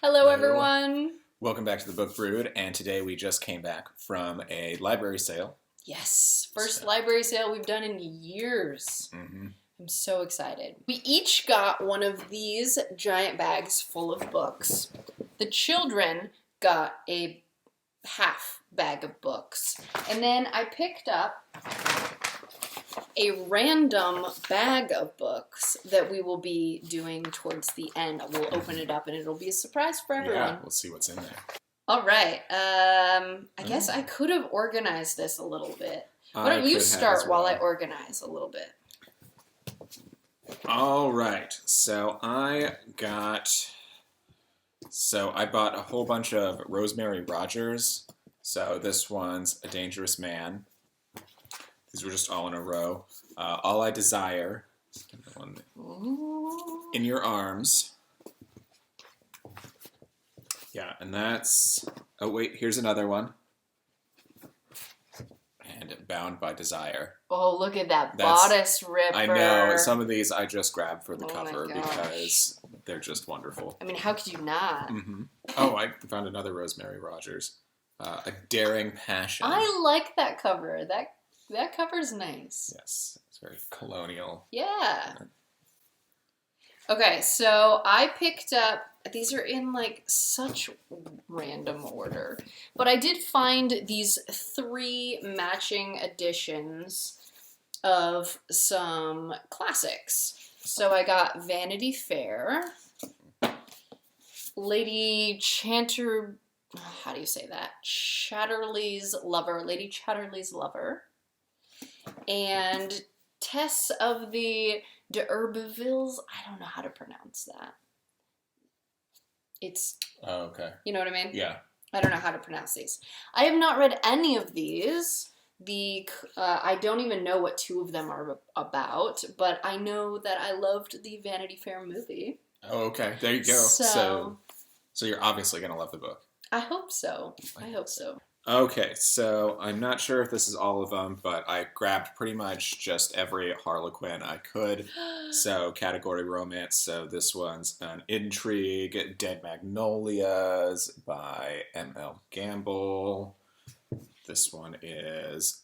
Hello, Hello. everyone. Welcome back to the Book Brood, and today we just came back from a library sale. Yes, first library sale we've done in years. Mm-hmm. I'm so excited. We each got one of these giant bags full of books. The children got a half bag of books. And then I picked up a random bag of books that we will be doing towards the end. We'll open it up and it'll be a surprise for everyone. Yeah, we'll see what's in there. All right. I guess I could have organized this a little bit. Why don't you start while I organize a little bit? All right. So I bought a whole bunch of Rosemary Rogers. So this one's A Dangerous Man. These were just all in a row. All I Desire. In Your Arms. Yeah, and that's... Oh, wait, here's another one. And Bound by Desire. Oh, look at that bodice ripper. I know. Some of these I just grabbed for the cover because they're just wonderful. I mean, how could you not? Mm-hmm. Oh, I found another Rosemary Rogers. A Daring Passion. I like that cover. That cover's nice. Yes, it's very colonial. Yeah. Okay, so I picked up, these are in like such random order, but I did find these 3 matching editions of some classics. So I got Vanity Fair, Lady how do you say that? Chatterley's Lover, Lady Chatterley's Lover, and Tess of the D'Urbervilles. I don't know how to pronounce that. It's... Oh, okay. You know what I mean? Yeah. I don't know how to pronounce these. I have not read any of these. I don't even know what 2 of them are about, but I know that I loved the Vanity Fair movie. Oh, okay. There you go. So you're obviously going to love the book. I hope so. I hope so. Okay, so I'm not sure if this is all of them, but I grabbed pretty much just every Harlequin I could. So category romance. So this one's an Intrigue, Dead Magnolias by M.L. Gamble. This one is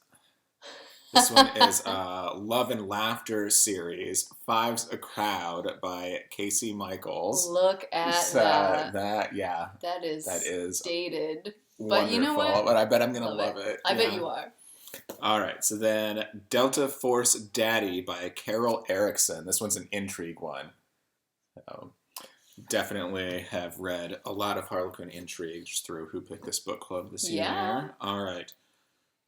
Love and Laughter series, Five's a Crowd by Casey Michaels. Look at that. That is dated. Wonderful, but you know what? But I bet I'm going to love it. I bet you are. All right, so then Delta Force Daddy by Carol Erickson. This one's an intrigue one. So definitely have read a lot of Harlequin intrigue just through Who Picked This Book Club this year. All right.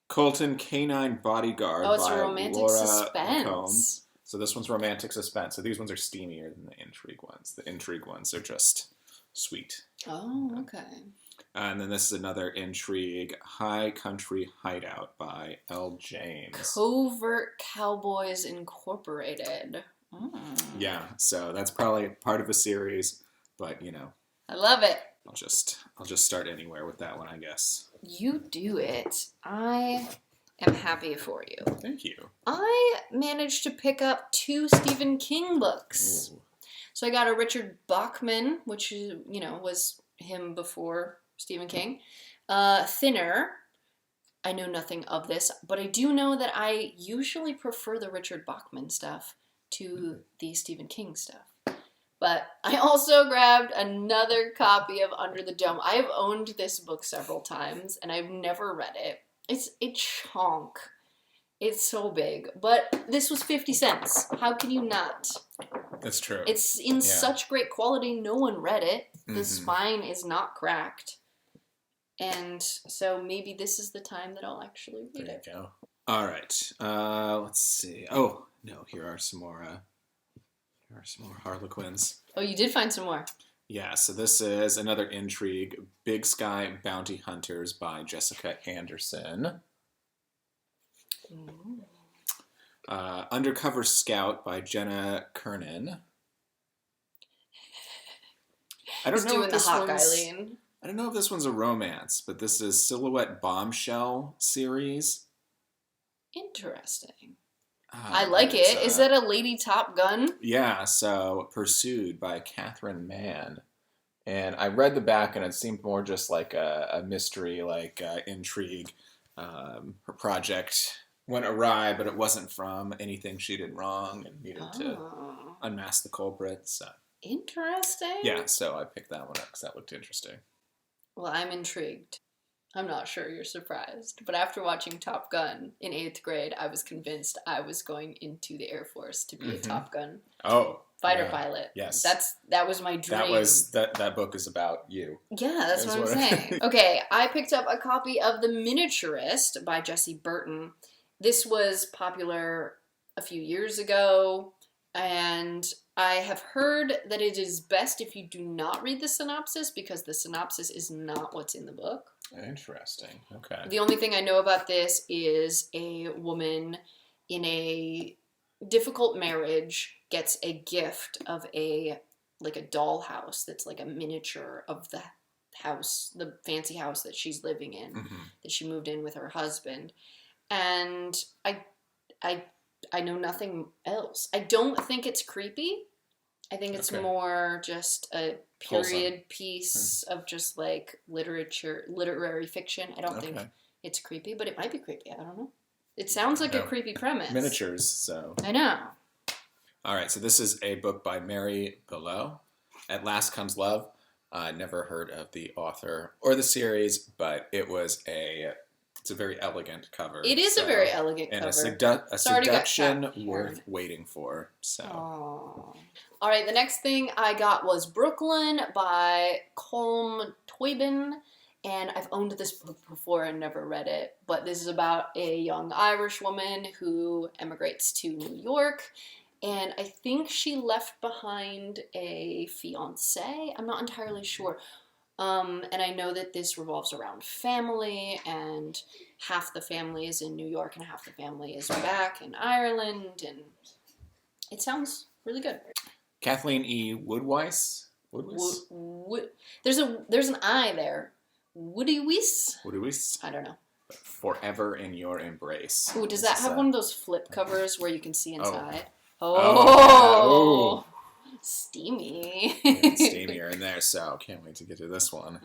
Colton Canine Bodyguard by it's a romantic Laura suspense. Colm. So this one's romantic suspense. So these ones are steamier than the intrigue ones. The intrigue ones are just sweet. Oh, okay. And then this is another intrigue, High Country Hideout by L. James. Covert Cowboys Incorporated. Yeah, so that's probably part of a series, but you know. I love it. I'll just start anywhere with that one, I guess. You do it. I am happy for you. Thank you. I managed to pick up 2 Stephen King books. Ooh. So I got a Richard Bachman, which was him before Stephen King. Thinner. I know nothing of this, but I do know that I usually prefer the Richard Bachman stuff to the Stephen King stuff. But I also grabbed another copy of Under the Dome. I have owned this book several times, and I've never read it. It's a chonk. It's so big. But this was 50 cents. How can you not? That's true. It's in such great quality, no one read it. The spine is not cracked. And so maybe this is the time that I'll actually read it. There you go. All right. Let's see. Oh, no, here are some more Harlequins. Oh, you did find some more. Yeah, so this is another intrigue, Big Sky Bounty Hunters by Jessica Anderson. Undercover Scout by Jenna Kernan. I don't know if this one's a romance, but this is Silhouette Bombshell series. Interesting. I like it. Is that a Lady Top Gun? Yeah, so Pursued by Catherine Mann. And I read the back, and it seemed more just like a mystery, like intrigue. Her project went awry, but it wasn't from anything she did wrong and needed to unmask the culprit. So interesting. yeah, so I picked that one up because that looked interesting. Well, I'm intrigued. I'm not sure you're surprised, but after watching Top Gun in 8th grade, I was convinced I was going into the Air Force to be a Top Gun fighter pilot. Yes. That was my dream. That book is about you. Yeah, that's what I'm saying. Okay, I picked up a copy of The Miniaturist by Jessie Burton. This was popular a few years ago, and I have heard that it is best if you do not read the synopsis because the synopsis is not what's in the book. Interesting. Okay. The only thing I know about this is a woman in a difficult marriage gets a gift of a dollhouse that's like a miniature of the house, the fancy house that she's living in, that she moved in with her husband. And I know nothing else. I don't think it's creepy. I think it's more just a period piece of just like literary fiction. I don't think it's creepy, but it might be creepy. I don't know. It sounds like a creepy premise. Miniatures, so. I know. All right, so this is a book by Mary Below. At Last Comes Love. Never heard of the author or the series, but it's a very elegant cover. It is a very elegant cover. And a seduction worth waiting for. So. Aww. All right, the next thing I got was Brooklyn by Colm Toybin. And I've owned this book before and never read it. But this is about a young Irish woman who emigrates to New York. And I think she left behind a fiancé. I'm not entirely sure. And I know that this revolves around family, and half the family is in New York and half the family is back in Ireland. And it sounds really good. Kathleen E. Woodwise? There's an I there. Woodywise? I don't know. Forever in Your Embrace. Ooh, does that have one of those flip covers where you can see inside? Oh. Steamy. It's steamier in there, so can't wait to get to this one.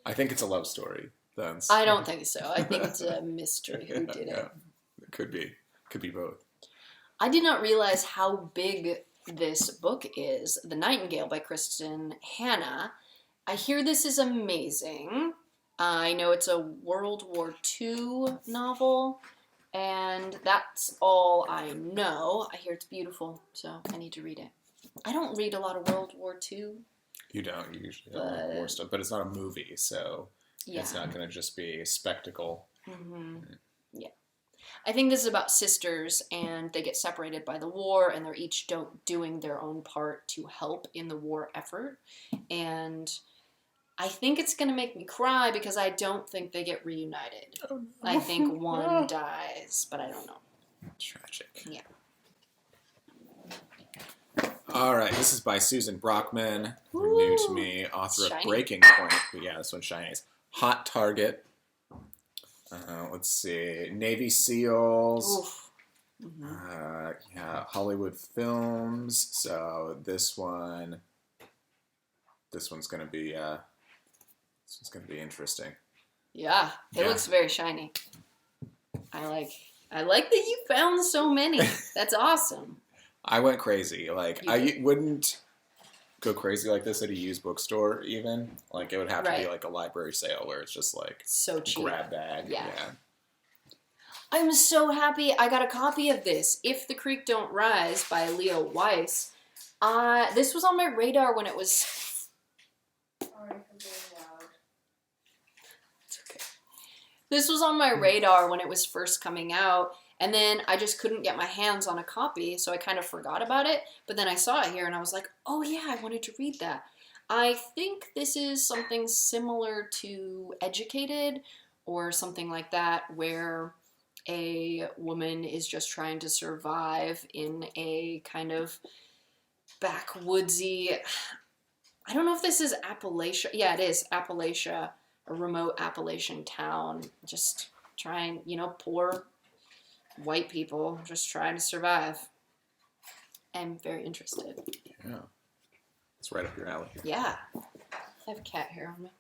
I think it's a love story. I don't think so. I think it's a mystery who did it. Yeah, it could be. Could be both. I did not realize how big this book is. The Nightingale by Kristen Hanna. I hear this is amazing. I know it's a World War II novel, and that's all I know. I hear it's beautiful, so I need to read it. I don't read a lot of World War II. You don't. You usually don't like war stuff, but it's not a movie, so it's not going to just be a spectacle. Yeah. I think this is about sisters, and they get separated by the war, and they're each doing their own part to help in the war effort. And I think it's going to make me cry because I don't think they get reunited. Oh, no. I think one dies, but I don't know. Tragic. Yeah. All right, this is by Susan Brockman, new to me, author of Breaking Point. But yeah, this one's shiny. Hot Target. Let's see, Navy SEALs. Hollywood films. So this one's gonna be interesting. Yeah, it looks very shiny. I like that you found so many. That's awesome. I went crazy. I wouldn't go crazy like this at a used bookstore even. Like, it would have to be like a library sale where it's just like so cheap. Grab bag. Yeah. I'm so happy I got a copy of this. If the Creek Don't Rise by Leo Weiss. This was on my radar when it was... Sorry for being loud. It's okay. This was on my radar when it was first coming out. And then I just couldn't get my hands on a copy, so I kind of forgot about it. But then I saw it here, and I was like, oh yeah, I wanted to read that. I think this is something similar to Educated, or something like that, where a woman is just trying to survive in a kind of backwoodsy... I don't know if this is Appalachia. Yeah, it is Appalachia, a remote Appalachian town. Just trying, poor... white people just trying to survive. I'm very interested. Yeah. It's right up your alley. Yeah. I have cat hair on me.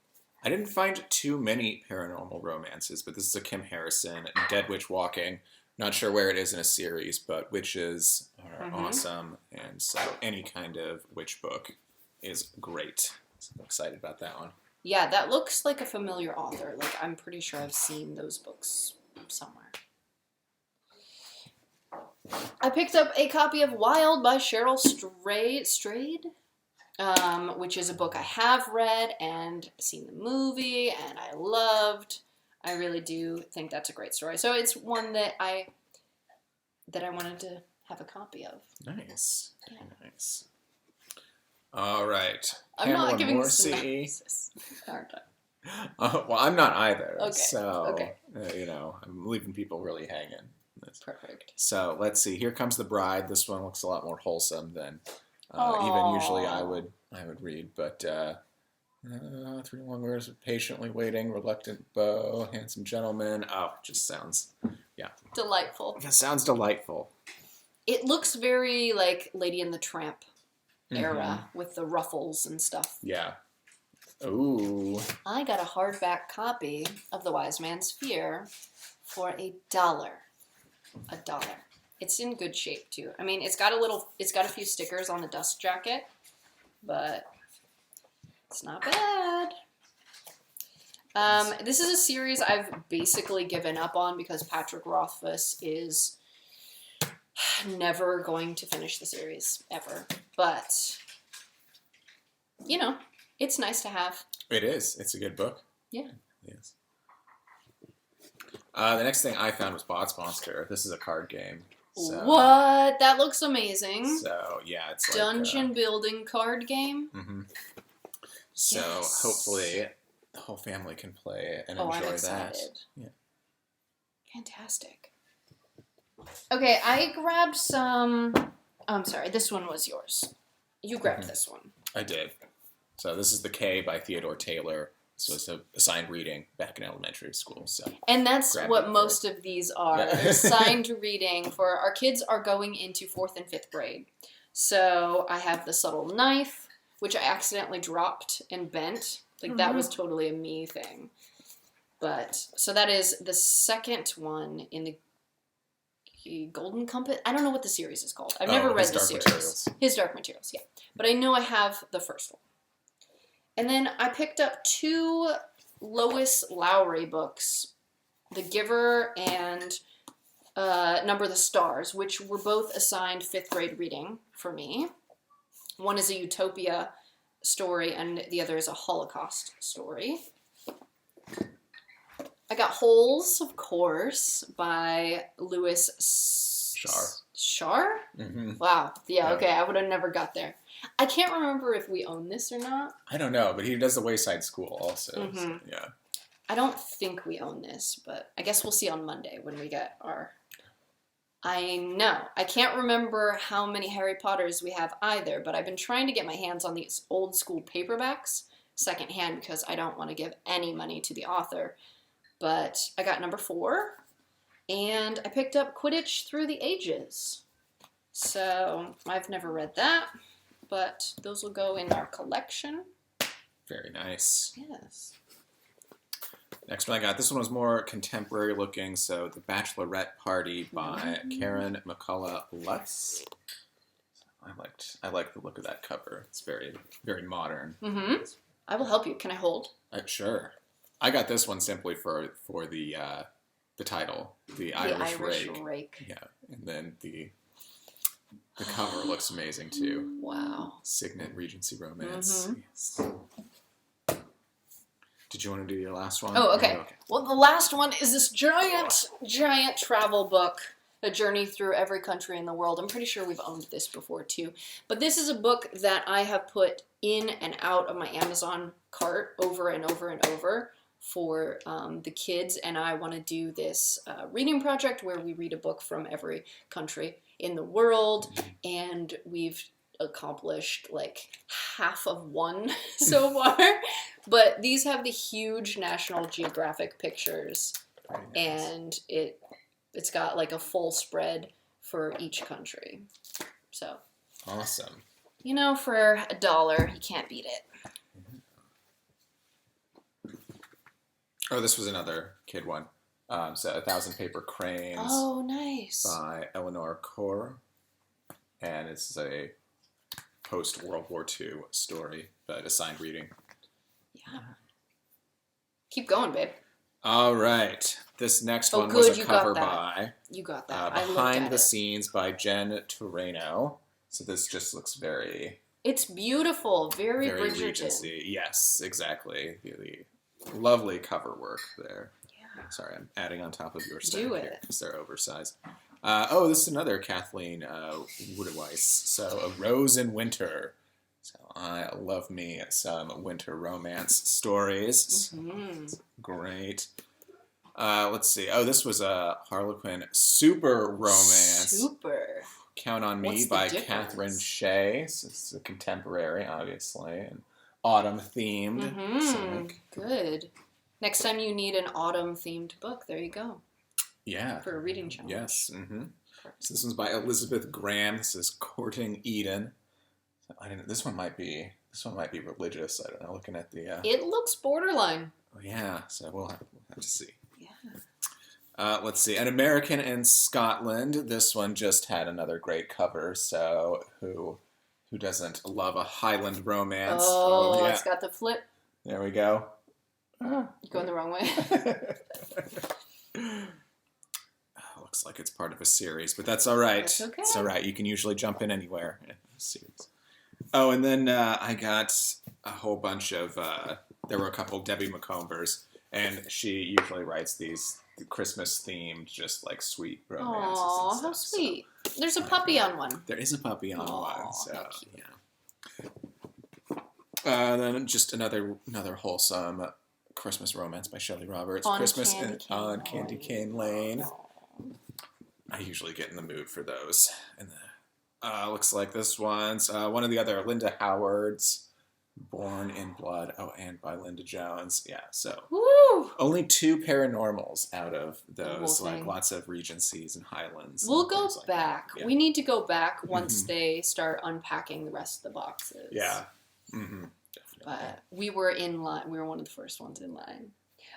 I didn't find too many paranormal romances, but this is a Kim Harrison, Dead Witch Walking. Not sure where it is in a series, but witches are awesome, and so any kind of witch book is great. So I'm excited about that one. Yeah, that looks like a familiar author. Like, I'm pretty sure I've seen those books somewhere. I picked up a copy of Wild by Cheryl Strayed, which is a book I have read and seen the movie, and I loved. I really do think that's a great story. So it's one that I wanted to have a copy of. Nice. Yeah. Nice. All right. I'm Pamela not giving Morrissey. synopsis, aren't I? Well, I'm not either. Okay. So, Okay. I'm leaving people really hanging. Perfect. So let's see. Here Comes the Bride. This one looks a lot more wholesome than even usually I would read. But 3 long words of patiently waiting, reluctant beau, handsome gentleman. Oh, it just sounds Delightful. It sounds delightful. It looks very like Lady and the Tramp era with the ruffles and stuff. Yeah. Ooh. I got a hardback copy of The Wise Man's Fear for $1. $1. It's in good shape too. I mean, it's got a few stickers on the dust jacket, but it's not bad. This is a series I've basically given up on because Patrick Rothfuss is never going to finish the series ever. But it's nice to have. It is. It's a good book. Yeah. Yes. The next thing I found was Bots Monster. This is a card game. So, What? That looks amazing. So, yeah, it's like Dungeon building card game. Mm-hmm. So, Yes. hopefully, the whole family can play and enjoy I'm that. excited. Yeah. Fantastic. Okay, I grabbed some... I'm sorry, this one was yours. You grabbed this one. I did. So, this is The K by Theodore Taylor. So it's a assigned reading back in elementary school. So And that's grab what it most of these are. Yeah. Assigned reading for our kids are going into 4th and 5th grade. So I have The Subtle Knife, which I accidentally dropped and bent. Like that was totally a me thing. But so that is the second one in the Golden Compass. I don't know what the series is called. I've never read the Dark series. Materials. His Dark Materials, yeah. But I know I have the first one. And then I picked up 2 Lois Lowry books, The Giver and Number of the Stars, which were both assigned 5th grade reading for me. One is a Utopia story and the other is a Holocaust story. I got Holes, of course, by Louis Shar? Mm-hmm. Wow. Yeah, okay, I would have never got there. I can't remember if we own this or not. I don't know, but he does the Wayside School also. So, yeah. I don't think we own this, but I guess we'll see on Monday when we get our... I know. I can't remember how many Harry Potters we have either, but I've been trying to get my hands on these old school paperbacks secondhand because I don't want to give any money to the author. But I got number 4, and I picked up Quidditch Through the Ages. So I've never read that, but those will go in our collection. Very nice. Yes. Next one I got. This one was more contemporary looking. So, The Bachelorette Party by Karen McCullough Lutz. I like the look of that cover. It's very, very modern. Mm-hmm. I will help you. Can I hold? Sure. I got this one simply for the title, The Irish Rake. Yeah, and then the cover looks amazing too. Wow. Signet Regency Romance. Yes. Did you want to do your last one? Oh, okay. Well, the last one is this giant travel book, A Journey Through Every Country in the World. I'm pretty sure we've owned this before, too. But this is a book that I have put in and out of my Amazon cart over and over and over for the kids. And I want to do this reading project where we read a book from every country in the world. And we've accomplished like half of one so far. But these have the huge National Geographic pictures, and it's got like a full spread for each country. So awesome. You know, for $1, you can't beat it. Oh, this was another kid one. So 1,000 Paper Cranes. Oh, nice. By Eleanor Corr. And it's a post-World War II story, but assigned reading. Yeah. Keep going, babe. All right. This next one was a cover by... You got that. Behind the Scenes by Jen Torreno. So this just looks very... It's beautiful. Very Bridgerton. Regency. Yes, exactly. The lovely cover work there. Yeah. Sorry, I'm adding on top of your stuff here because they're oversized. This is another Kathleen Woodweiss. So, A Rose in Winter. So, I love me some winter romance stories. Mm-hmm. Great. Let's see. Oh, this was a Harlequin super romance. Super. Count on Me by Catherine Shea. So it's a contemporary, obviously, and autumn themed. Mm-hmm. So, good. Next time you need an autumn themed book, there you go. Yeah. For a reading challenge. Yes. Mm-hmm. So this one's by Elizabeth Graham. This is Courting Eden. So this one might be religious. I don't know. Looking at the. It looks borderline. Oh, yeah. So we'll have to see. Yeah. Let's see. An American in Scotland. This one just had another great cover. So who doesn't love a Highland romance? Oh, yeah. It's got the flip. There we go. You're going the wrong way. Looks like it's part of a series, but that's all right. That's okay. It's all right. You can usually jump in anywhere in a series. Oh, and then I got a whole bunch of... there were a couple Debbie McCombers, and she usually writes these Christmas-themed, just like sweet romances. Aw, how sweet. So, there's a puppy on one. There is a puppy on one, so yeah. Then just another wholesome Christmas romance by Shelley Roberts. On Christmas Candy Cane Candy Cane Lane. I usually get in the mood for those. And looks like this one's one of the other Linda Howard's, Born in Blood. Oh, and by Linda Jones. Yeah, so Woo! Only 2 paranormals out of those. Like lots of Regencies and Highlands. We'll go back. Yeah. We need to go back once they start unpacking the rest of the boxes. Yeah. Mm-hmm. But we were in line. We were one of the first ones in line.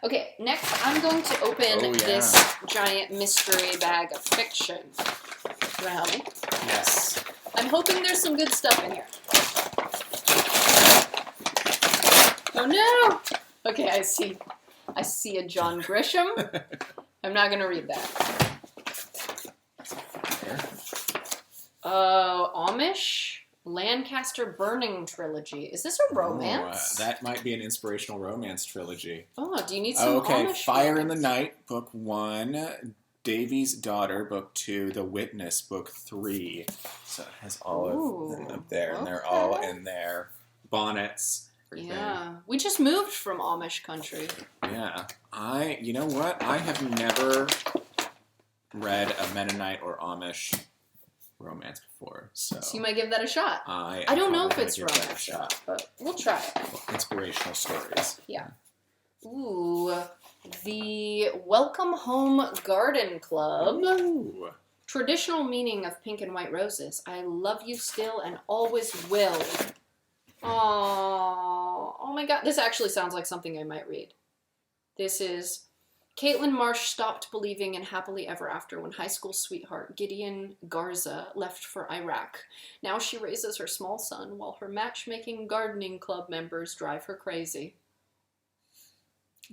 Okay, next I'm going to open this giant mystery bag of fiction. You want to help me? Yes. I'm hoping there's some good stuff in here. Oh no! Okay, I see a John Grisham. I'm not going to read that. Amish? Lancaster Burning Trilogy. Is this a romance? That might be an inspirational romance trilogy. Oh, do you need some Amish Fire romance? in the Night, Book 1. Davy's Daughter, Book 2. The Witness, Book 3. So it has all of them up there, and they're all in their bonnets. Everything. Yeah. We just moved from Amish country. Yeah. You know what? I have never read a Mennonite or Amish romance before, so you might give that a shot. I don't know if it's romance, but we'll try it. Inspirational stories. Yeah. Ooh, the Welcome Home Garden Club. Ooh. Traditional meaning of pink and white roses. I love you still and always will. Oh my God! This actually sounds like something I might read. This is. Caitlin Marsh stopped believing in happily ever after when high school sweetheart Gideon Garza left for Iraq. Now she raises her small son while her matchmaking gardening club members drive her crazy.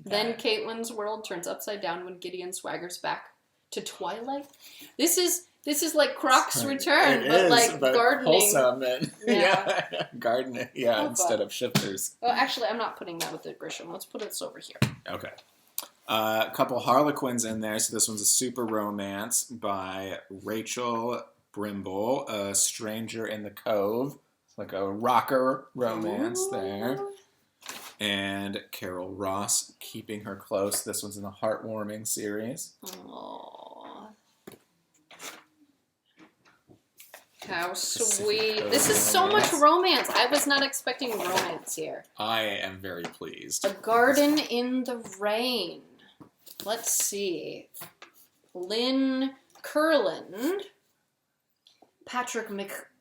Then Caitlin's world turns upside down when Gideon swaggers back to Twilight. This is like Croc's Return, but gardening. Wholesome and gardening. Yeah, instead of shifters. Oh, actually, I'm not putting that with the Grisham. Let's put it over here. Okay. A couple Harlequins in there. So this one's a super romance by Rachel Brimble, A Stranger in the Cove. It's like a rocker romance there. And Carol Ross, Keeping Her Close. This one's in the Heartwarming series. Aww. How sweet. This is so much romance. I was not expecting romance here. I am very pleased. A Garden in the Rain. Let's see. Lynn Curland. Patrick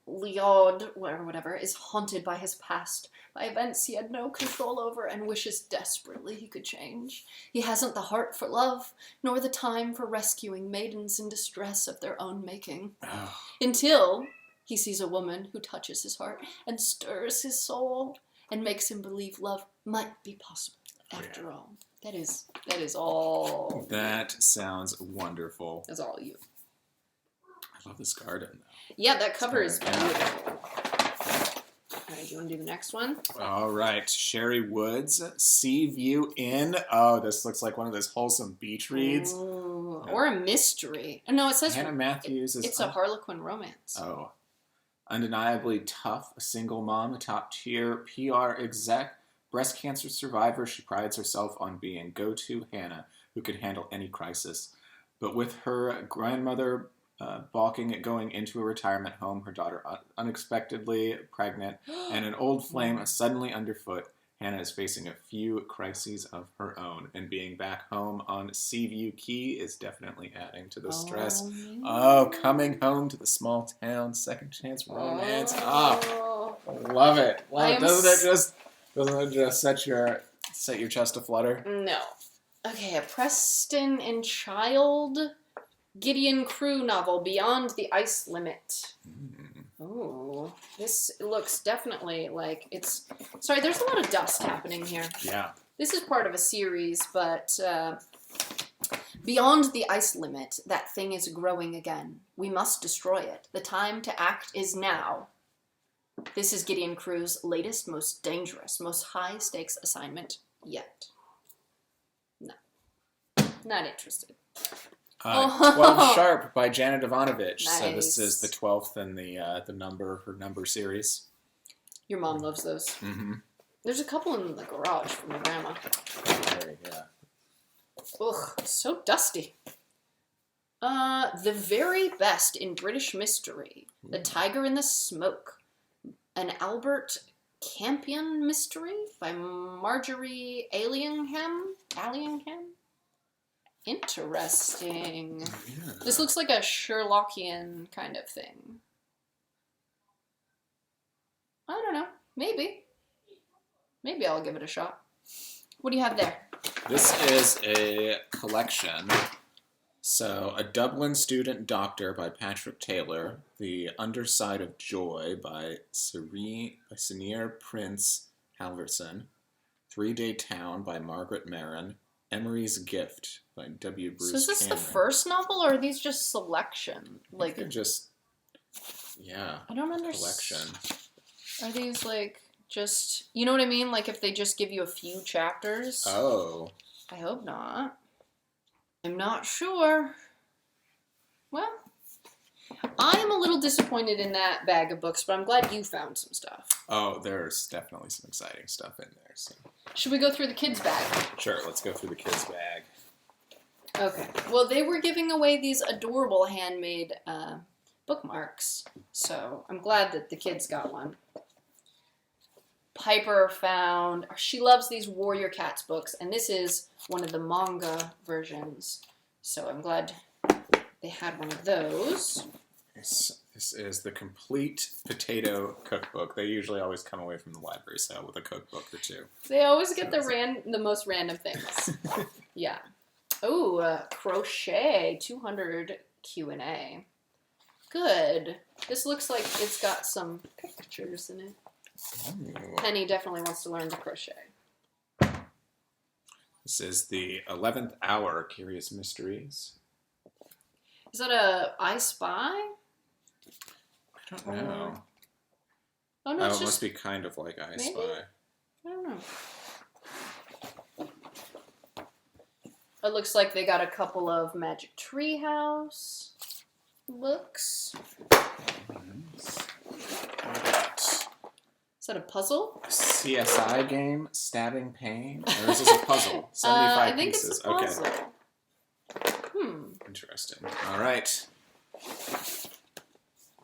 Leod, or whatever, is haunted by his past, by events he had no control over, and wishes desperately he could change. He hasn't the heart for love, nor the time for rescuing maidens in distress of their own making. Oh. Until he sees a woman who touches his heart and stirs his soul and makes him believe love might be possible after all. That is all. That sounds wonderful. That's all you. I love this garden, though. Yeah, that cover is beautiful. All right, do you want to do the next one? All right, Sherry Woods, Sea View Inn. Oh, this looks like one of those wholesome beach reads. Ooh, or a mystery. No, it says Hannah Matthews is... It's a Harlequin romance. Oh. Undeniably tough, a single mom, a top-tier PR exec, breast cancer survivor, she prides herself on being go-to Hannah, who can handle any crisis. But with her grandmother balking at going into a retirement home, her daughter unexpectedly pregnant, and an old flame suddenly underfoot, Hannah is facing a few crises of her own, and being back home on Seaview Key is definitely adding to the stress. Oh, coming home to the small town, second chance romance. Oh, love it. Doesn't it just set your chest aflutter? No. Okay, a Preston and Child Gideon Crew novel, Beyond the Ice Limit. Oh, this looks definitely like it's... Sorry, there's a lot of dust happening here. Yeah. This is part of a series, but beyond the ice limit, that thing is growing again. We must destroy it. The time to act is now. This is Gideon Crew's latest, most dangerous, most high-stakes assignment yet. No. Not interested. 12 Sharp by Janet Ivanovich. Nice. So this is the 12th in her number series. Your mom loves those. Mm-hmm. There's a couple in the garage from my grandma. Yeah. Ugh, so dusty. The very best in British mystery. The Tiger in the Smoke. An Albert Campion mystery by Marjorie Allingham? Interesting. Yeah. This looks like a Sherlockian kind of thing. I don't know. Maybe. Maybe I'll give it a shot. What do you have there? This is a collection. So, A Dublin Student Doctor by Patrick Taylor, The Underside of Joy by Senior Prince Halverson, 3-Day Town by Margaret Maron, Emery's Gift by W. Bruce So is this Cameron. the first novel, or are these just selection? Like, they're just, yeah, I don't collection. understand. Are these like just, you know what I mean? Like if they just give you a few chapters? Oh. I hope not. I'm not sure. Well, I'm a little disappointed in that bag of books, but I'm glad you found some stuff. Oh, there's definitely some exciting stuff in there. So. Should we go through the kids' bag? Sure, let's go through the kids' bag. Okay. Well, they were giving away these adorable handmade bookmarks, so I'm glad that the kids got one. Piper found... She loves these Warrior Cats books, and this is one of the manga versions, so I'm glad they had one of those. This is the complete potato cookbook. They usually always come away from the library sale with a cookbook or two. They always get the most random things. Yeah. Oh, crochet, 200 Q&A. Good. This looks like it's got some pictures in it. Ooh. Penny definitely wants to learn to crochet. This is the 11th Hour, Curious Mysteries. Is that a I Spy? I don't know. Oh, no, it's it just... must be kind of like I Maybe? Spy. I don't know. It looks like they got a couple of Magic Treehouse books. Is that a puzzle? CSI game, Stabbing Pain? Or is this a puzzle? 75 I think pieces. It's a puzzle. Okay. Interesting. All right.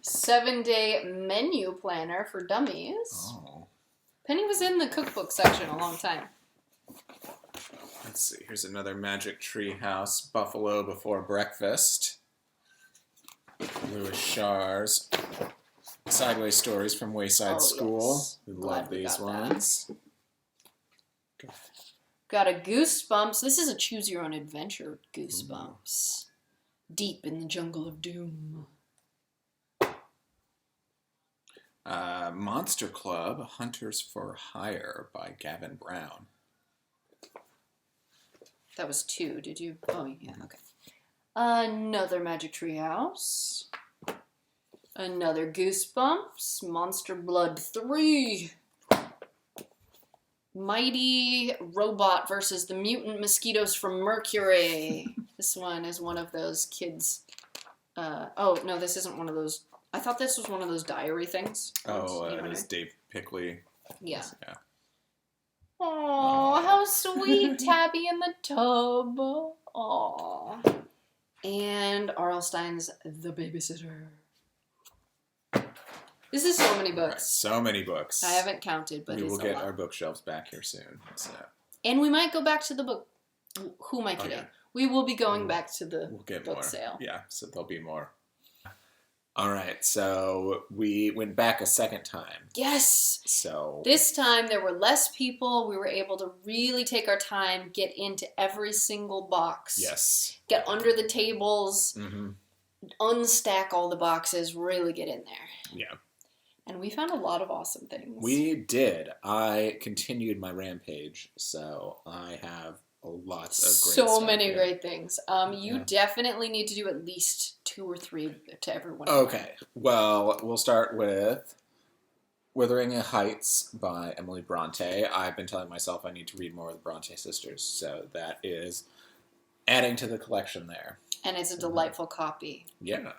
7-day menu planner for dummies. Oh. Penny was in the cookbook section a long time. Let's see. Here's another Magic Treehouse, Buffalo Before Breakfast. Louis Char's. Sideways Stories from Wayside School. Yes. We Glad love we these got that. ones. Got a Goosebumps. This is a choose your own adventure Goosebumps. Deep in the jungle of doom. Monster Club, Hunters for Hire by Gavin Brown. That was 2. Did you? Oh, yeah, okay. Another Magic Tree House. Another Goosebumps. Monster Blood 3. Mighty Robot versus the Mutant Mosquitoes from Mercury. This one is one of those kids. Oh, no, this isn't one of those. I thought this was one of those diary things. Oh, it is Dave Pickley. Yeah. Yeah. Oh, how sweet. Tabby in the tub. Aw. And R.L. Stein's The Babysitter. This is so many books. Right, so many books. I haven't counted, but we it's will a get lot. our bookshelves back here soon. So. And we might go back to the book. Who am I kidding? Yeah. We will be going back to the We'll get book more. sale. Yeah, so there'll be more. All right, so we went back a second time. Yes! So This time there were less people. We were able to really take our time, get into every single box. yes. Get under the tables, Mm-hmm. unstack all the boxes, really get in there. Yeah. And we found a lot of awesome things. We did. I continued my rampage, so I have lots of great so stuff many here. great things. You Yeah. definitely need to do at least 2 or 3 to everyone. Okay, well, we'll start with Withering Heights by Emily Bronte. I've been telling myself I need to read more of the Bronte sisters, so that is adding to the collection there. And it's a delightful copy. Yeah.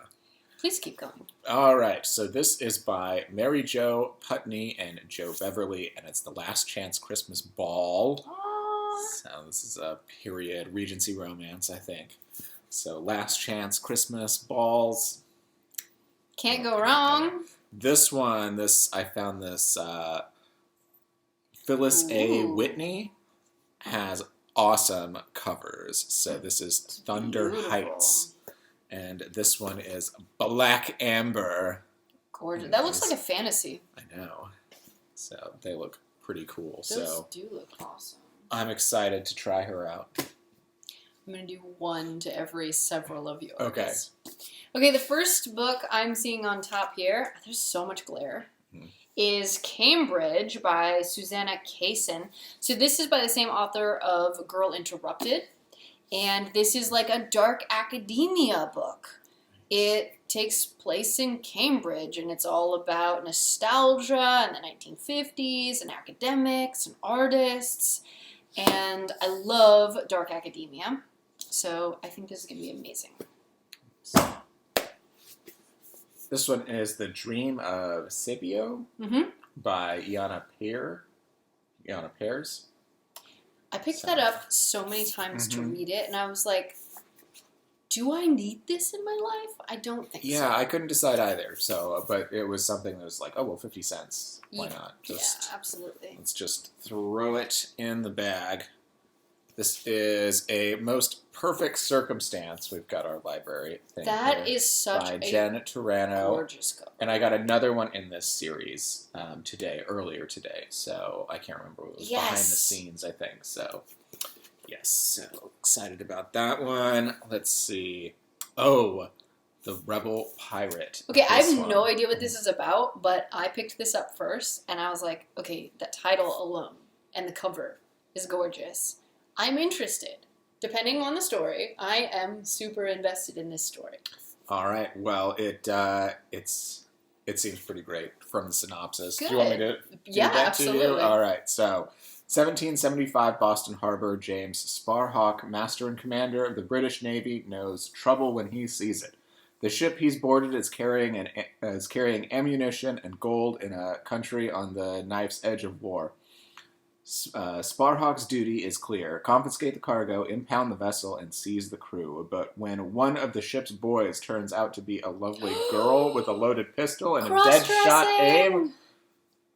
Please keep going. All right, so this is by Mary Jo Putney and Joe Beverly, and it's The Last Chance Christmas Ball. Aww. So this is a period Regency romance, I think. So Last Chance Christmas Balls. Can't go wrong. This one, I found this Phyllis A. Ooh. Whitney has awesome covers. So this is Thunder Beautiful. Heights. And this one is Black Amber. Gorgeous. That looks like a fantasy. I know. So they look pretty cool. Those So do look awesome. I'm excited to try her out. I'm going to do 1 to every several of yours. Okay. Okay, the first book I'm seeing on top here, there's so much glare, is Cambridge by Susanna Cason. So this is by the same author of Girl Interrupted. And this is like a dark academia book. It takes place in Cambridge, and it's all about nostalgia and the 1950s and academics and artists. And I love dark academia, so I think this is going to be amazing. This one is The Dream of Scipio by Iana Pears. I picked that up so many times to read it, and I was like, do I need this in my life? I don't think so. Yeah, I couldn't decide either. So, but it was something that was like, oh, well, 50 cents. Why not? Yeah, absolutely. Let's just throw it in the bag. This is a Most Perfect Circumstance. We've got our library thing That here is such by a Jen Turano. gorgeous cover. And I got another one in this series earlier today. So I can't remember. It was behind the scenes, I think. So, yes. So excited about that one. Let's see. Oh, The Rebel Pirate. Okay, I This have one. no idea what this is about, but I picked this up first, and I was like, okay, the title alone and the cover is gorgeous. I'm interested. Depending on the story, I am super invested in this story. All right. Well, it seems pretty great from the synopsis. Good. Do you want me to do that absolutely. to you? All right. So, 1775 Boston Harbor, James Sparhawk, master and commander of the British Navy, knows trouble when he sees it. The ship he's boarded is carrying ammunition and gold in a country on the knife's edge of war. Sparhawk's duty is clear. Confiscate the cargo, impound the vessel, and seize the crew. But when one of the ship's boys turns out to be a lovely girl with a loaded pistol and a dead shot aim,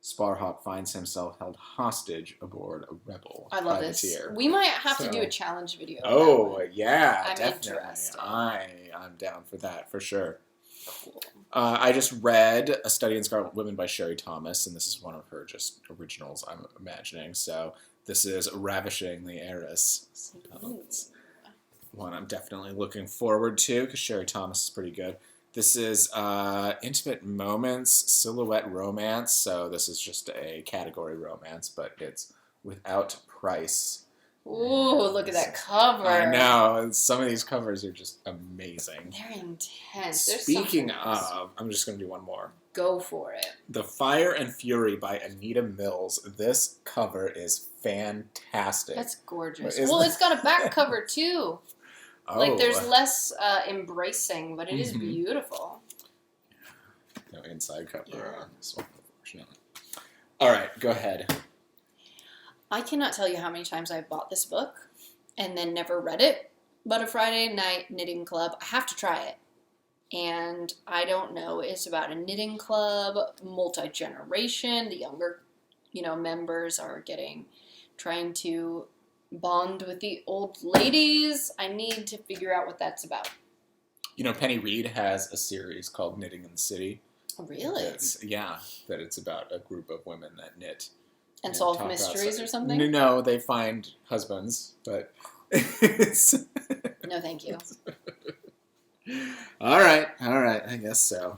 Sparhawk finds himself held hostage aboard a rebel I love privateer. this. We might have to do a challenge video. Oh, yeah, I'm definitely. interested. I'm down for that, for sure. Cool. I just read A Study in Scarlet Women by Sherry Thomas, and this is one of her just originals, I'm imagining. So this is Ravishing the Heiress. So it's one I'm definitely looking forward to, because Sherry Thomas is pretty good. This is Intimate Moments, Silhouette Romance. So this is just a category romance, but it's without price. Ooh, look at that cover. I know. Some of these covers are just amazing. They're intense. Speaking of, I'm just going to do one more. Go for it. The Fire and Fury by Anita Mills. This cover is fantastic. That's gorgeous. Well, it's got a back cover, too. Oh. Like, there's less embracing, but it is beautiful. No inside cover on this one, unfortunately. All right, go ahead. I cannot tell you how many times I've bought this book and then never read it, but a Friday night knitting club, I have to try it. And I don't know, it's about a knitting club, multi-generation. The younger, members are trying to bond with the old ladies. I need to figure out what that's about. Penny Reed has a series called Knitting in the City. Really? That it's about a group of women that knit. And solve mysteries or something? No, they find husbands, but... No, thank you. All right, I guess so.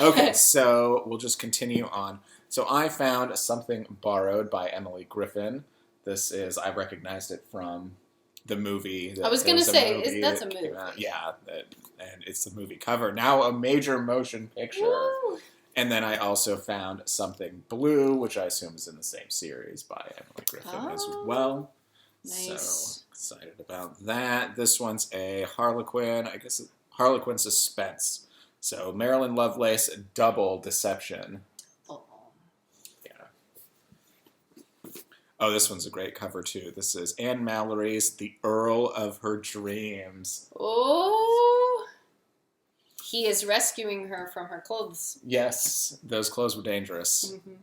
Okay, so we'll just continue on. So I found Something Borrowed by Emily Griffin. I recognized it from the movie. I was going to say, that's a movie. Yeah, and it's the movie cover. Now a major motion picture. Woo! And then I also found Something Blue, which I assume is in the same series by Emily Griffin as well. Nice. So excited about that. This one's a Harlequin, Harlequin suspense. So Marilyn Lovelace, Double Deception. Oh. Yeah. Oh, this one's a great cover too. This is Anne Mallory's The Earl of Her Dreams. Oh. He is rescuing her from her clothes. Yes, those clothes were dangerous. Mm-hmm.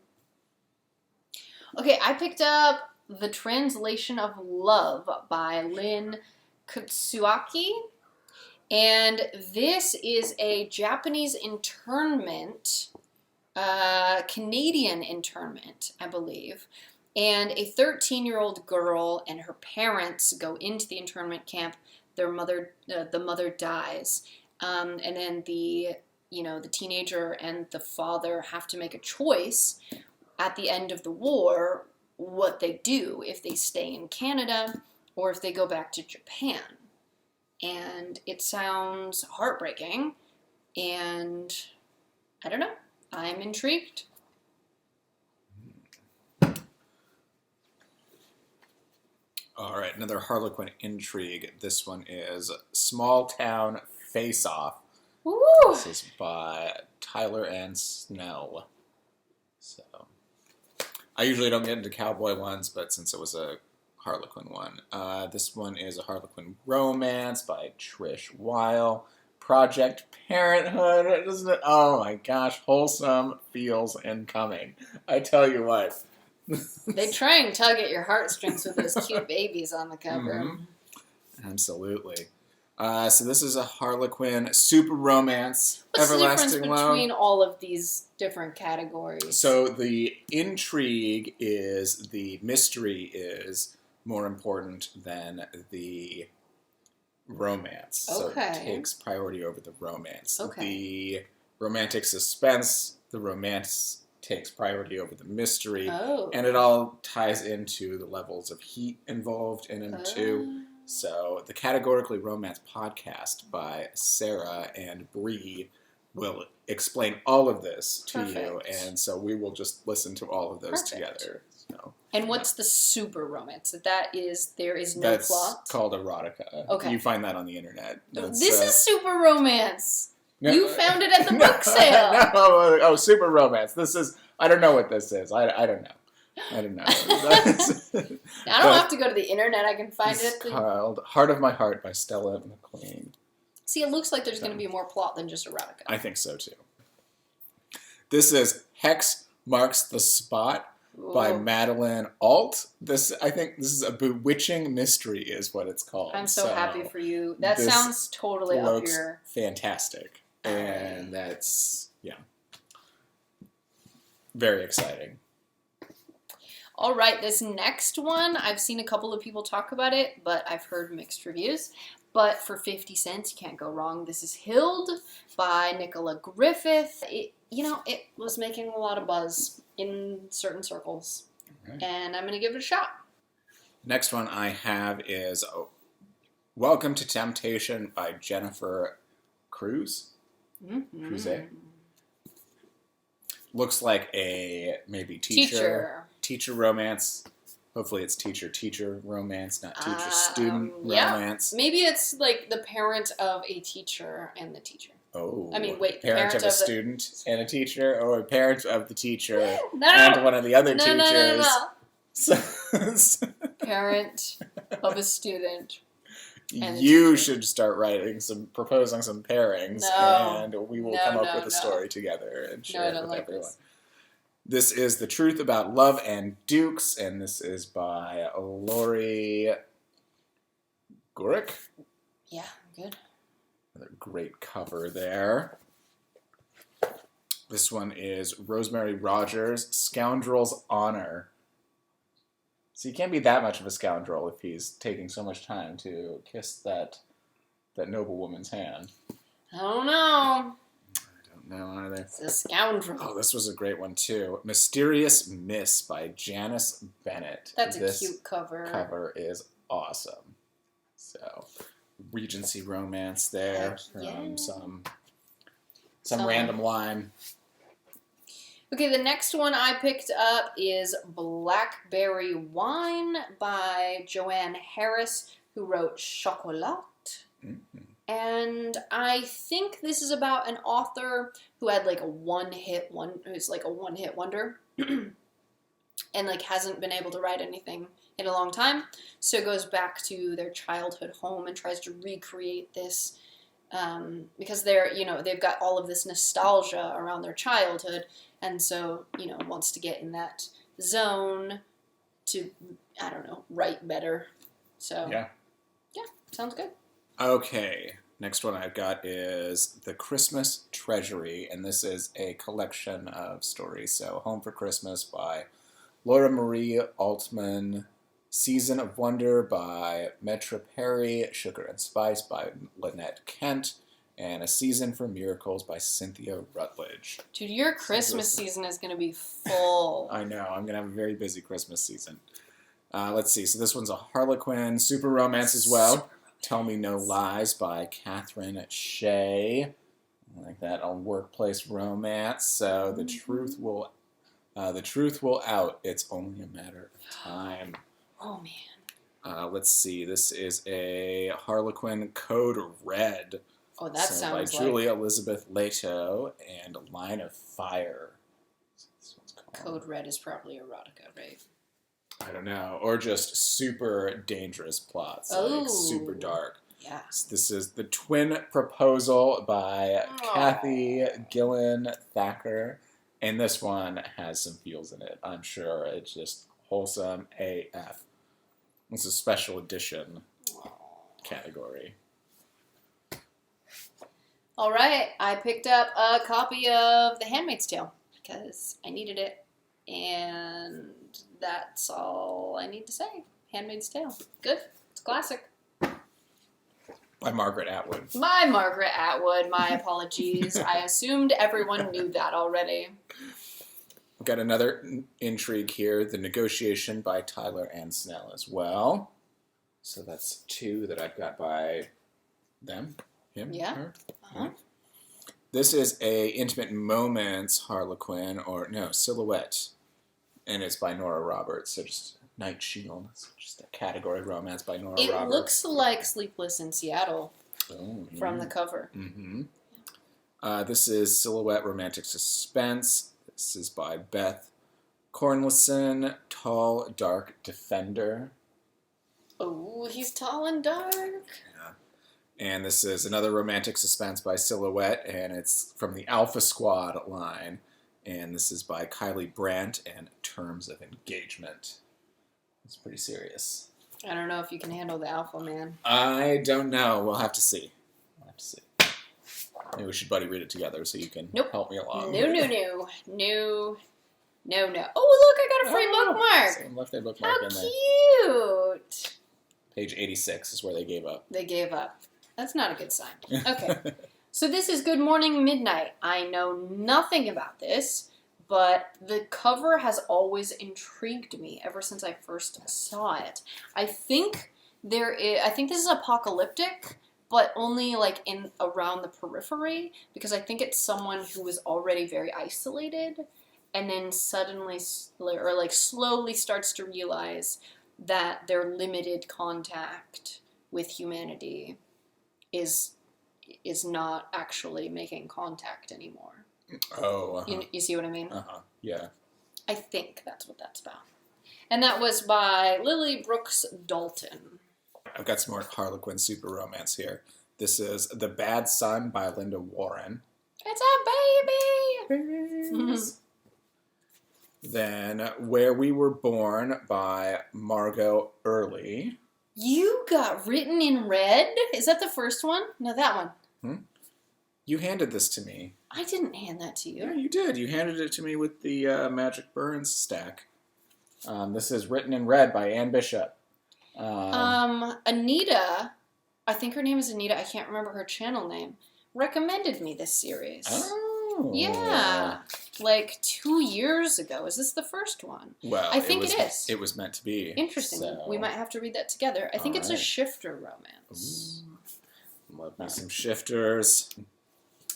Okay, I picked up The Translation of Love by Lynn Kutsuwaki. And this is a Japanese internment, Canadian internment, I believe. And a 13-year-old girl and her parents go into the internment camp. The mother dies. And then the teenager and the father have to make a choice at the end of the war what they do, if they stay in Canada or if they go back to Japan. And it sounds heartbreaking, and I don't know, I'm intrigued. All right, another Harlequin intrigue. This one is Small Town Face-Off. Woo! This is by Tyler Ann Snell. So, I usually don't get into cowboy ones, but since it was a Harlequin one. This one is a Harlequin romance by Trish Weil. Project Parenthood, isn't it? Oh my gosh, wholesome feels incoming. I tell you what. They try and tug at your heartstrings with those cute babies on the cover. Mm-hmm. Absolutely. So this is a Harlequin super romance. What's Everlasting the difference between all of these different categories? So the intrigue is, the mystery is more important than the romance. Okay. So it takes priority over the romance. Okay. The romantic suspense, the romance takes priority over the mystery. Oh. And it all ties into the levels of heat involved in them too. So the Categorically Romance podcast by Sarah and Bree will explain all of this to you. And so we will just listen to all of those together. So, and what's the super romance? There is no that's plot? That's called erotica. Okay. You find that on the internet. This is super romance. No, you found it at the book sale. No, super romance. This is, I don't know what this is. I don't know. I don't know. I don't have to go to the internet. I can find it. It's called Heart of My Heart by Stella McLean. See, it looks like there's going to be more plot than just erotica. I think so, too. This is Hex Marks the Spot by Ooh. Madeline Alt. I think this is a bewitching mystery is what it's called. I'm so happy for you. That this sounds totally up looks your... fantastic. alley. And that's, very exciting. All right, this next one, I've seen a couple of people talk about it, but I've heard mixed reviews. But for 50 cents, you can't go wrong. This is Hild by Nicola Griffith. It was making a lot of buzz in certain circles. Okay. And I'm going to give it a shot. Next one I have is Welcome to Temptation by Jennifer Cruz. Mm-hmm. Cruz. Looks like a maybe teacher romance. Hopefully it's teacher romance, not teacher-student romance. Maybe it's like the parent of a teacher and the teacher. Oh. I mean, wait. Parent of a student and a teacher, or a parent of the teacher no! and one of the other teachers. No. So, parent of a student. You should start proposing some pairings, and we will come up with a story together and share it with everyone. This. This is The Truth About Love and Dukes, and this is by Laurie Gorick. Yeah, good. Another great cover there. This one is Rosemary Rogers, Scoundrel's Honor. So you can't be that much of a scoundrel if he's taking so much time to kiss that noble woman's hand. I don't know. I don't know either. It's a scoundrel. Oh, this was a great one too. Mysterious Miss by Janice Bennett. That's a cute cover. Cover is awesome. So, Regency romance there from some random line. Okay, the next one I picked up is Blackberry Wine by Joanne Harris, who wrote Chocolat. Mm-hmm. And I think this is about an author who had like a one-hit wonder, and like hasn't been able to write anything in a long time. So goes back to their childhood home and tries to recreate this because they've got all of this nostalgia around their childhood. And so, wants to get in that zone to, write better. So, yeah, sounds good. Okay, next one I've got is The Christmas Treasury, and this is a collection of stories. So, Home for Christmas by Laura Marie Altman, Season of Wonder by Metra Perry, Sugar and Spice by Lynette Kent, and A Season for Miracles by Cynthia Rutledge. Dude, your Christmas season is going to be full. I know. I'm going to have a very busy Christmas season. Let's see. So this one's a Harlequin super romance as well. Tell Me No Lies by Catherine Shea. I like that on workplace romance. So the truth will out. It's only a matter of time. Oh, man. Let's see. This is a Harlequin Code Red. Oh, that sounds by Julia Elizabeth Leto and Line of Fire. Code Red is probably erotica, right? I don't know. Or just super dangerous plots. Like super dark. Yeah. So this is The Twin Proposal by Kathy Gillen Thacker. And this one has some feels in it. I'm sure it's just wholesome AF. It's a special edition category. All right, I picked up a copy of The Handmaid's Tale because I needed it, and that's all I need to say. Handmaid's Tale. Good. It's a classic. By Margaret Atwood. By Margaret Atwood. My apologies. I assumed everyone knew that already. We've got another intrigue here, The Negotiation by Tyler Ann Snell as well. So that's two that I've got by them. Him? Yeah. Her? Uh-huh. This is a Intimate Moments Harlequin, Silhouette. And it's by Nora Roberts. So just Night Shield. It's just a category romance by Nora Roberts. It looks like Sleepless in Seattle from the cover. Mm-hmm. This is Silhouette Romantic Suspense. This is by Beth Cornelison, Tall, Dark Defender. Oh, he's tall and dark. Yeah. And this is another romantic suspense by Silhouette, and it's from the Alpha Squad line. And this is by Kylie Brandt and Terms of Engagement. It's pretty serious. I don't know if you can handle the alpha man. I don't know. We'll have to see. Maybe we should buddy read it together so you can help me along. No. Oh, look, I got a free bookmark. Someone left their bookmark in there. How cute. Page 86 is where they gave up. They gave up. That's not a good sign. Okay. So this is Good Morning Midnight. I know nothing about this, but the cover has always intrigued me ever since I first saw it. I think this is apocalyptic, but only like in around the periphery, because I think it's someone who is already very isolated and then suddenly or like slowly starts to realize that their limited contact with humanity is not actually making contact anymore. Oh, you see what I mean? Yeah. I think that's what that's about. And that was by Lily Brooks Dalton. I've got some more Harlequin super romance here. This is The Bad Son by Linda Warren. It's a baby! Then Where We Were Born by Margot Earley. You got Written in Red? Is that the first one? No, that one. You handed this to me. I didn't hand that to you. Yeah, you did. You handed it to me with the Magic Burns stack. This is Written in Red by Anne Bishop. Anita, I think her name is Anita, I can't remember her channel name, recommended me this series. Oh. Yeah. Like 2 years ago. Is this the first one? Well, I think it is. It was meant to be. Interesting. So. We might have to read that together. I think it's a shifter romance. Ooh. Love me some shifters.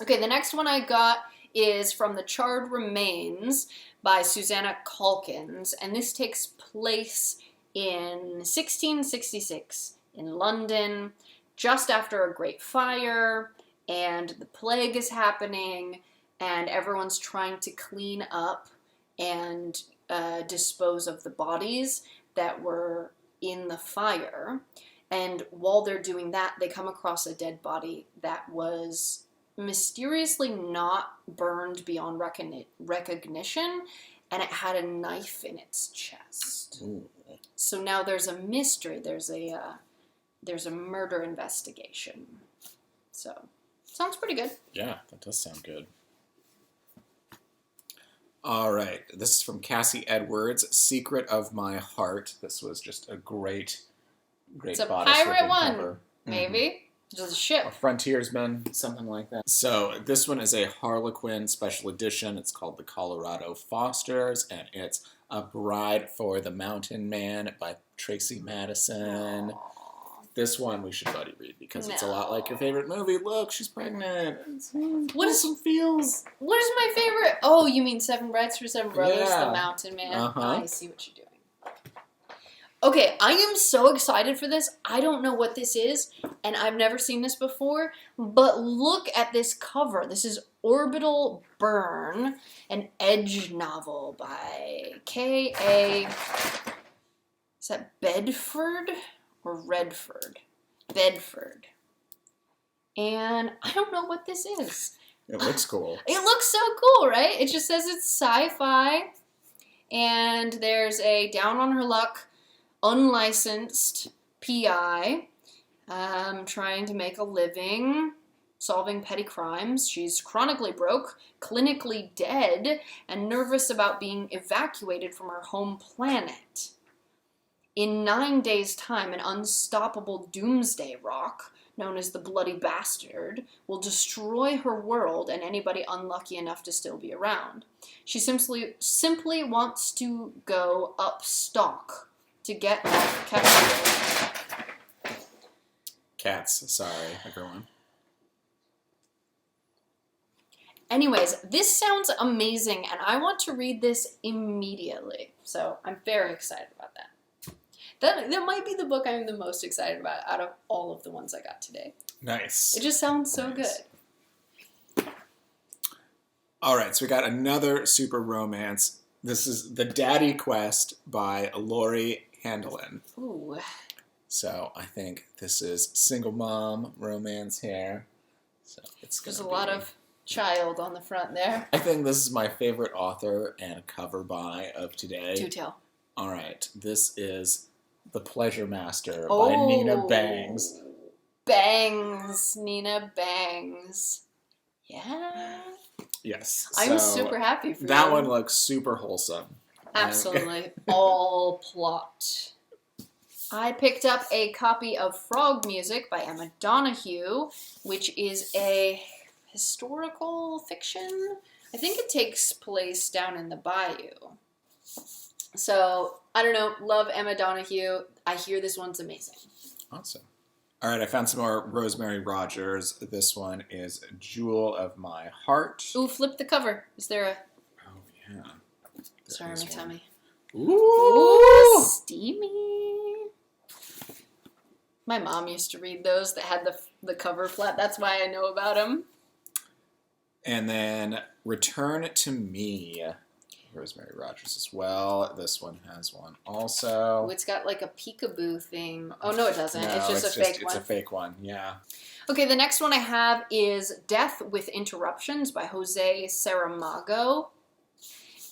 Okay, the next one I got is from The Charred Remains by Susanna Calkins, and this takes place in 1666 in London, just after a great fire, and the plague is happening, and everyone's trying to clean up and dispose of the bodies that were in the fire. And while they're doing that, they come across a dead body that was mysteriously not burned beyond recognition, and it had a knife in its chest. Ooh. So now there's a mystery. There's a murder investigation. So, sounds pretty good. Yeah, that does sound good. All right, this is from Cassie Edwards, Secret of My Heart. This was just a great It's a bodice pirate one, cover. maybe. Just a ship. A frontiersman, something like that. So this one is a Harlequin special edition. It's called The Colorado Fosters, and it's A Bride for the Mountain Man by Tracy Madison. Aww. This one we should buddy read because it's a lot like your favorite movie. Look, she's pregnant. What is some feels? What is my favorite? Oh, you mean Seven Brides for Seven Brothers, Yeah. The Mountain Man? Uh-huh. I see what you're doing. Okay, I am so excited for this. I don't know what this is, and I've never seen this before, but look at this cover. This is Orbital Burn, an edge novel by K.A. Is that Bedford or Redford? Bedford. And I don't know what this is. It looks cool. It looks so cool, right? It just says it's sci-fi, and there's a down on her luck, unlicensed PI, trying to make a living, solving petty crimes. She's chronically broke, clinically dead, and nervous about being evacuated from her home planet. In 9 days' time, an unstoppable doomsday rock, known as the Bloody Bastard, will destroy her world and anybody unlucky enough to still be around. She simply wants to go up stock to get off Capsule. Cats, sorry, everyone. Anyways, this sounds amazing, and I want to read this immediately. So I'm very excited about that. That might be the book I'm the most excited about out of all of the ones I got today. Nice. It just sounds so good. All right, so we got another super romance. This is The Daddy Quest by Laurie Handlin. Ooh. So I think this is single mom romance here. So it's There's a lot of child on the front there. I think this is my favorite author and cover by of today. Do tell. All right, this is The Pleasure Master by Nina Bangs. Bangs. Nina Bangs. Yeah. Yes. I'm super happy for that you. one looks super wholesome. Absolutely. All plot. I picked up a copy of Frog Music by Emma Donoghue, which is a historical fiction. I think it takes place down in the bayou. So, I don't know. Love Emma Donoghue. I hear this one's amazing. Awesome. All right, I found some more Rosemary Rogers. This one is Jewel of My Heart. Ooh, flip the cover. Is there a... Oh, yeah. Sorry, my tummy. Ooh! Steamy. My mom used to read those that had the cover flat. That's why I know about them. And then Return to Me. Rosemary Rogers as well. This one has one also. Oh, it's got like a peekaboo thing. Oh, no, it doesn't. No, it's just a fake one. It's a fake one, yeah. Okay, the next one I have is Death with Interruptions by Jose Saramago.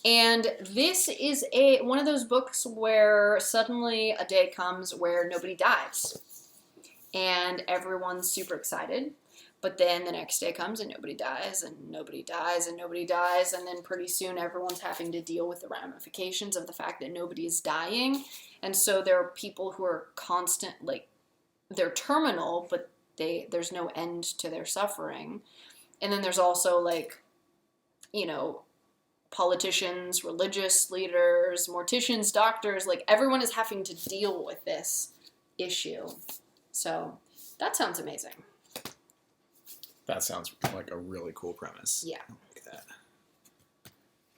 And this is one of those books where suddenly a day comes where nobody dies. And everyone's super excited. But then the next day comes and nobody dies, and nobody dies, and nobody dies, and then pretty soon everyone's having to deal with the ramifications of the fact that nobody is dying. And so there are people who are they're terminal, but there's no end to their suffering. And then there's also politicians, religious leaders, morticians, doctors, everyone is having to deal with this issue. So that sounds amazing. That sounds like a really cool premise. Yeah. I like that.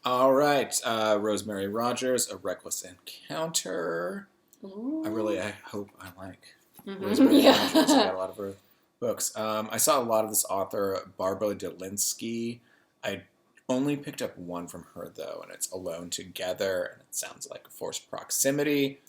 All right, Rosemary Rogers, A Reckless Encounter. Ooh. I hope I like Rosemary Rogers. I got a lot of her books. I saw a lot of this author, Barbara Delinsky. I only picked up one from her, though, and it's Alone Together, and it sounds like Forced Proximity,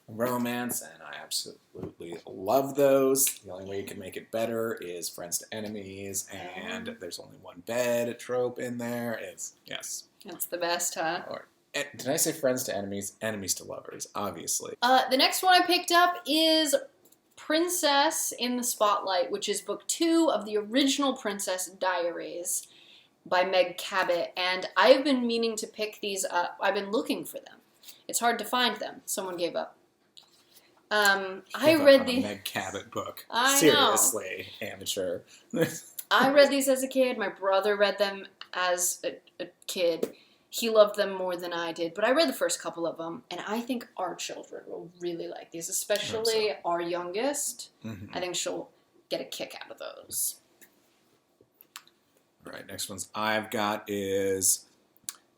romance, and I absolutely love those. The only way you can make it better is friends to enemies, and there's only one bed trope in there. Yes. That's the best, huh? Did I say friends to enemies? Enemies to lovers, obviously. The next one I picked up is Princess in the Spotlight, which is book 2 of the original Princess Diaries by Meg Cabot, and I've been meaning to pick these up. I've been looking for them. It's hard to find them. Someone gave up. I read the Meg Cabot book. I Seriously, amateur. I read these as a kid. My brother read them as a kid. He loved them more than I did, but I read the first couple of them, and I think our children will really like these, especially our youngest. Mm-hmm. I think she'll get a kick out of those. All right, next ones I've got is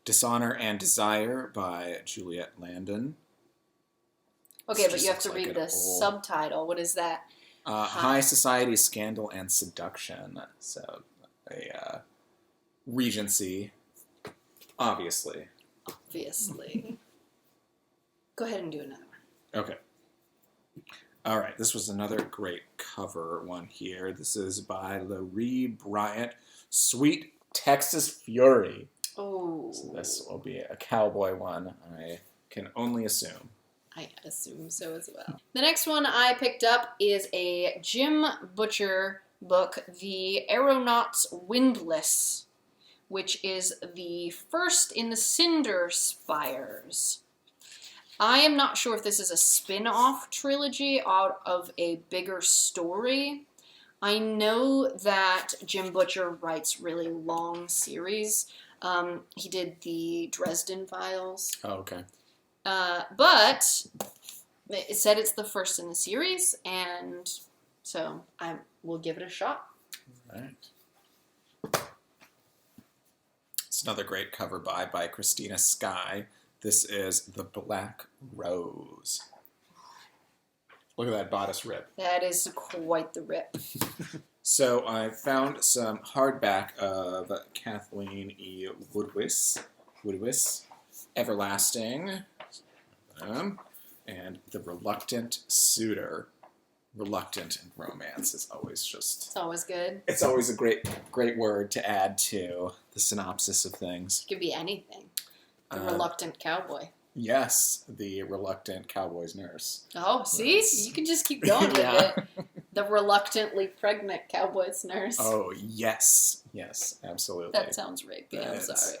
Dishonor and Desire by Juliette Landon. Okay, but you have to read the subtitle. What is that? High Society Scandal and Seduction. So, a Regency, obviously. Go ahead and do another one. Okay. All right, this was another great cover one here. This is by Laurie Bryant, Sweet Texas Fury. Oh. So this will be a cowboy one, I can only assume. I assume so as well. The next one I picked up is a Jim Butcher book, The Aeronauts Windlass, which is the first in the Cinder Spires. I am not sure if this is a spin-off trilogy out of a bigger story. I know that Jim Butcher writes really long series. He did the Dresden Files. Oh, okay. But it said it's the first in the series, and so I will give it a shot. All right. It's another great cover by Christina Sky. This is The Black Rose. Look at that bodice rip. That is quite the rip. So I found some hardback of Kathleen E. Woodwiss, Everlasting, and The Reluctant Suitor reluctant in romance is always It's always good. it's always a great word to add to the synopsis of things. It could be anything. The reluctant cowboy. Yes, the reluctant cowboy's nurse. Oh, see? You can just keep going with it. The reluctantly pregnant cowboy's nurse. Oh, yes. Yes, absolutely. That sounds rapey. I'm sorry.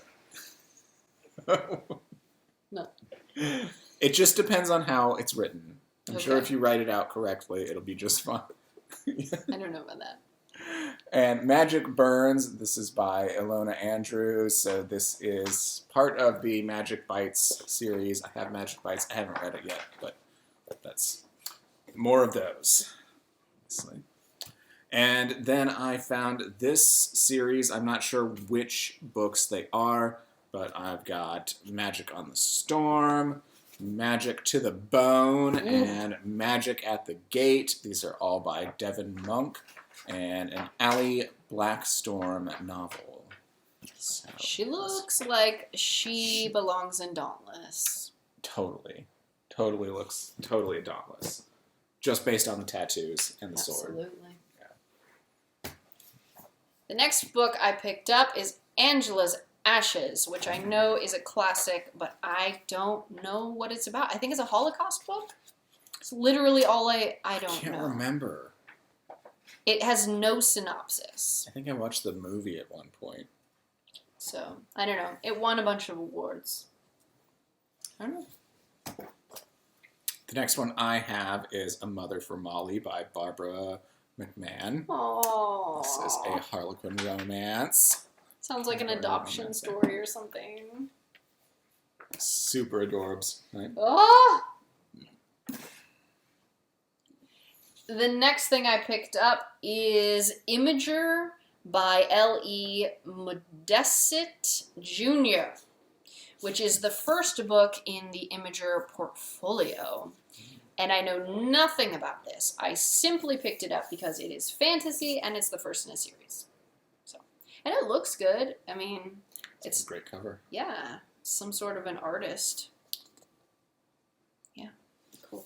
No. It just depends on how it's written. I'm sure Okay. if you write it out correctly, it'll be just fine. I don't know about that. And Magic Burns, this is by Ilona Andrews. So this is part of the Magic Bites series. I have Magic Bites. I haven't read it yet, but that's more of those. And then I found this series. I'm not sure which books they are, but I've got Magic on the Storm, Magic to the Bone, and Magic at the Gate. These are all by Devin Monk, and an Allie Blackstorm novel. So, She looks like she belongs in Dauntless. Totally looks totally Dauntless. Just based on the tattoos and the sword. Absolutely. Yeah. The next book I picked up is Angela's Ashes, which I know is a classic, but I don't know what it's about. I think it's a Holocaust book. It's literally all I don't know. I can't remember. It has no synopsis. I think I watched the movie at one point. So, I don't know. It won a bunch of awards. I don't know. The next one I have is A Mother for Molly by Barbara McMahon. Aww. This is a Harlequin romance. Sounds like an Very adoption romantic. story or something. Super adorbs, right? Oh! The next thing I picked up is Imager by L.E. Modestit Jr., which is the first book in the Imager portfolio. And I know nothing about this. I simply picked it up because it is fantasy and it's the first in a series. So, and it looks good. I mean, it's a great cover. Yeah, some sort of an artist. Yeah, cool.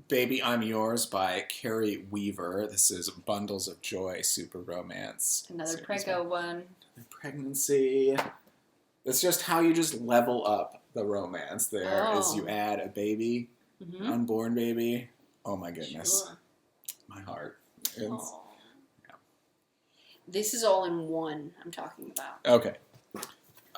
Baby, I'm Yours by Carrie Weaver. This is Bundles of Joy, super romance. Another series Prego one. Pregnancy. That's just how you just level up the romance there. Oh. Is you add a baby, Mm-hmm. unborn baby. Oh my goodness. Sure. My heart. It's, Aw. yeah. This is all in one I'm talking about. Okay.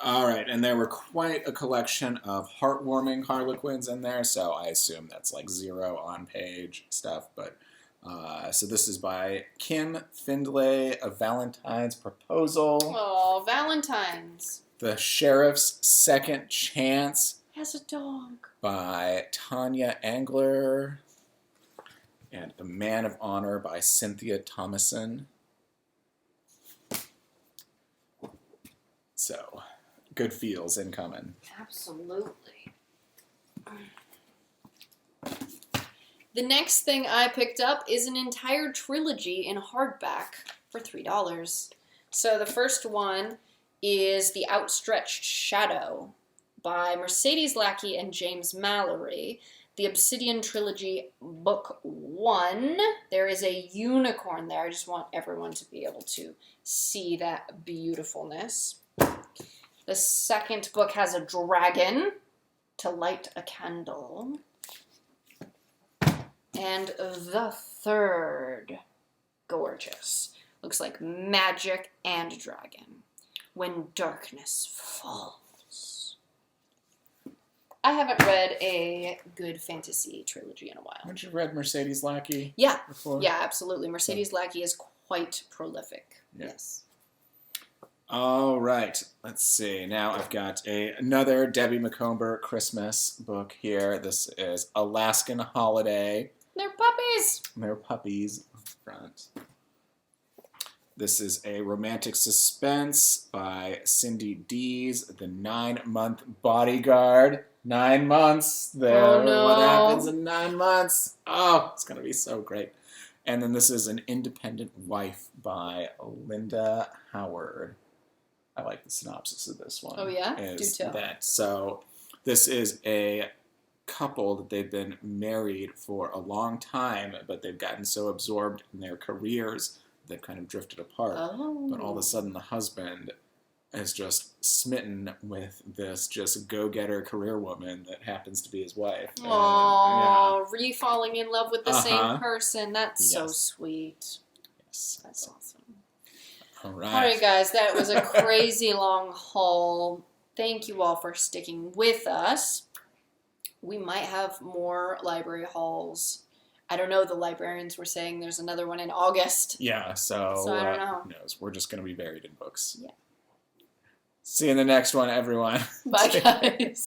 All right, and there were quite a collection of heartwarming Harlequins in there, so I assume that's like 0 on page stuff. But so this is by Kim Findlay, A Valentine's Proposal, Oh, Valentine's. The Sheriff's Second Chance Has a dog. by Tanya Angler, and A Man of Honor by Cynthia Thomason. So, good feels incoming. Absolutely. The next thing I picked up is an entire trilogy in hardback for $3. So the first one is The Outstretched Shadow by Mercedes Lackey and James Mallory. The Obsidian Trilogy, Book 1. There is a unicorn there. I just want everyone to be able to see that beautifulness. The second book has a dragon to light a candle. And the third, gorgeous. Looks like magic and dragon. When Darkness Falls. I haven't read a good fantasy trilogy in a while. Haven't you read Mercedes Lackey Yeah, before? yeah, absolutely. Mercedes Lackey is quite prolific. Yeah. Yes. All right, let's see. Now I've got another Debbie McComber Christmas book here. This is Alaskan Holiday. They're puppies! And there are puppies on the front. This is a romantic suspense by Cindy Dees, The 9-Month Bodyguard. 9 months there. Oh, no. What happens in 9 months? Oh, it's going to be so great. And then this is An Independent Wife by Linda Howard. I like the synopsis of this one. Oh, yeah? Is Do tell. that. So this is a couple that they've been married for a long time, but they've gotten so absorbed in their careers they've kind of drifted apart. Oh. But all of a sudden the husband is just smitten with this just go-getter career woman that happens to be his wife. Oh, re-falling in love with the same person. That's so Yes. sweet. Yes. That's awesome. All right. All right, guys, that was a crazy long haul. Thank you all for sticking with us. We might have more library hauls. I don't know. The librarians were saying there's another one in August. Yeah, so I don't know. Who knows? We're just going to be buried in books. Yeah. See you in the next one, everyone. Bye, guys.